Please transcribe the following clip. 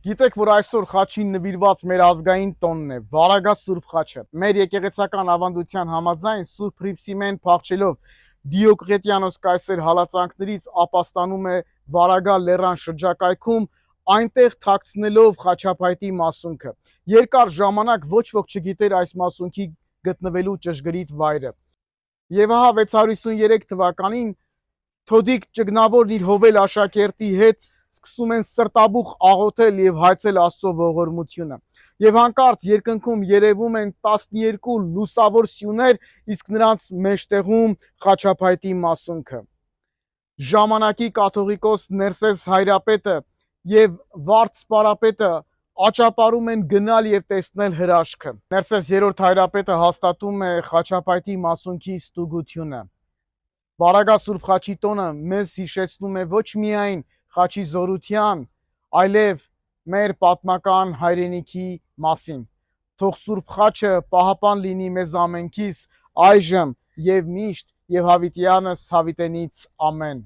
Գիտեք, որ այսօր խաչին նվիրված մեր ազգային տոնն է, Վարագա Սուրբ խաչը։ Մեր եկեղեցական ավանդության համաձայն Սուրբ Հռիփսիմեն փախչելով Դիոկլետիանոս կայսեր հալածանքներից ապաստանում է Վարագա լեռան շրջակայքում, այնտեղ թաքցնելով խաչապայտի մասունքը։ Երկար ժամանակ ոչ ոք չգիտեր այս մասունքի գտնվելու ճշգրիտ վայրը։ Եվ ահա 653 թվականին Թոդիկ ճգնավորն իր հովել աշակերտի հետ սկսում են սրտաբուխ աղոթել եւ հայցել Աստծո ողորմությունը։ Եվ հանկարծ երկնքում երևում են 12 լուսավոր սյուներ, իսկ նրանց մեջտեղում խաչապայտի մասունքը։ Ժամանակի կաթողիկոս Ներսես Հայրապետը եւ Վարդ Սպարապետը աճապարում են գնալ եւ տեսնել հրաշքը։ Ներսես 3-րդ Հայրապետը հաստատում է խաչապայտի մասունքի ստուգությունը։ Վարագա Սուրբ խաչի տոնը մեզ հիշեցնում է ոչ միայն խաչի զորության, այլև մեր պատմական հայրենիքի մասին։ Թող Սուրբ խաչը պահապան լինի մեզ ամենքիս այժմ եւ միշտ եւ հավիտյանս հավիտենից ամեն։